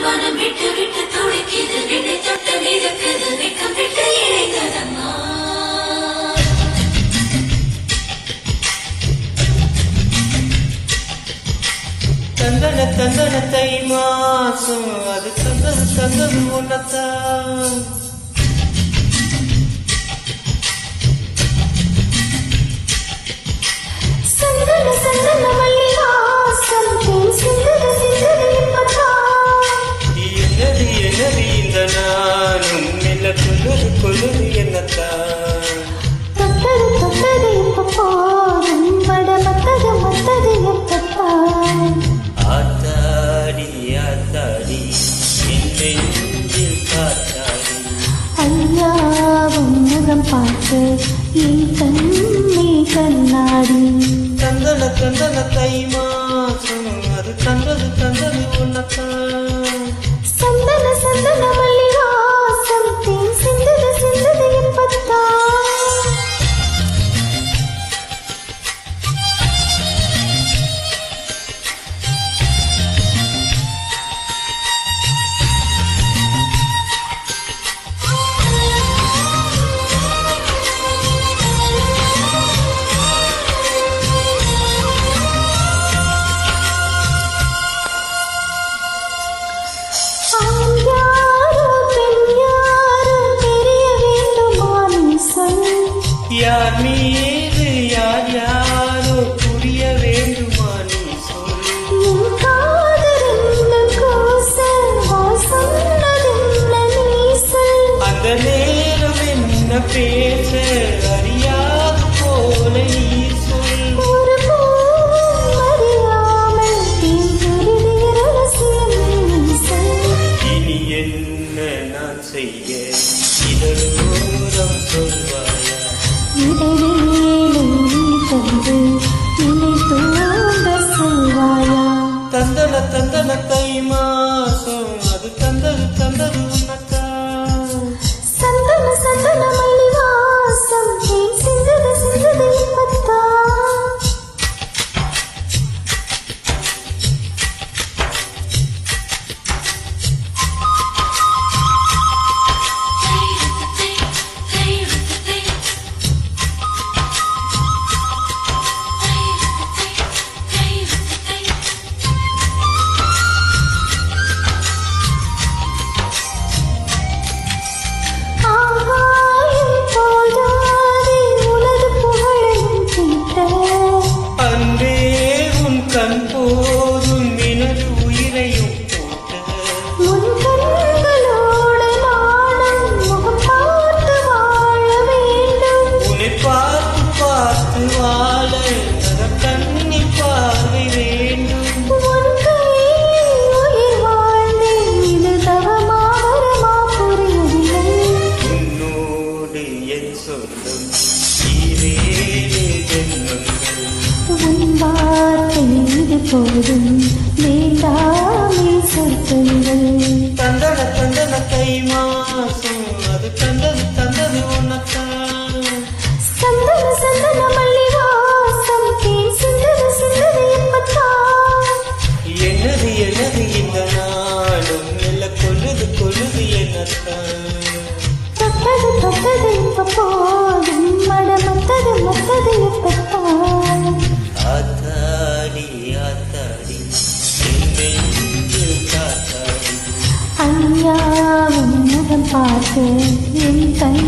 மனம் விட்டு விட்டு துடிக்குது விட்டு தொட்டு மிதக்குது வெக்கம் விட்டு இழைத்ததம்மா தந்தன தந்தன தை மாசம் அது தந்தது தந்தது ஒன்னத்தான் சந்தன சந்தன மல்லி வாசம் சிந்தது சிந்தது என்னது என்னது இந்த நானும் மெல்ல கொல்லுது கொல்லுது என்னத்தான் தொட்டது தொட்டது இப்ப போதும் வட மத்தது மத்தது எப்பத்தான் ஆத்தாடி ஆத்தாடி நெஞ்சில் காத்தாடி ஐயாவும் முகம் பார்த்து என் கண்ணே கண்ணாடி தந்தன தந்தன தை மாசம் அது தந்தது தந்தது ஒன்னத்தான் சந்தன சந்தன மல்லி வாசம் தேன் சிந்தது சிந்தது எப்பத்தான் யார் மீது யார் யாரோ புரிய வேண்டுமா நீ சொல் அந்த நேரம் என்ன பேச அறியாது போல நீ சொல் இனி என்ன நான் செய்ய இதழோரம் சொல்வாயா தந்தன தந்தன தை மாசம் அது தந்தது தந்தது உன்னத்தான் சந்தன சந்தன மல்லி வாசம் சிந்தது சிந்தது இப்பத்தான் கண் போதும் எனது உயிரையும் போட்ட உன் கண்களோடு நானும் முகம் பார்த்து வாழ வேண்டும் உன்னை பார்த்து பார்த்து வாழ கண்ணி பார்வை வேண்டும் உன் கையில் உயிர் வாழ்ந்தேன் இது தவமா வரமா புரியவில்லை உன்னோடு என் சொந்தம் ஈரேழு ஜென்மங்கள் உன் வார்த்தை இது போதும் வேண்டாமே சொற்கள் தந்தன தந்தன தை மாசம் அது தந்தது தந்தது உன்னத்தான் சந்தன சந்தன மல்லி வாசம் தேன் சிந்தது சிந்தது எப்பத்தான் என்னது என்னது இந்த நாளும் மெல்ல கொல்லுது கொல்லுது என்னத்தான் தொட்டது தொட்டது இப்ப போதும் மட மத்தது மத்தது எப்பத்தான் ஆத்தாடி ஆத்தாடி நெஞ்சில் காத்தாடி ஐயாவும் முகம் பார்த்து என் கண்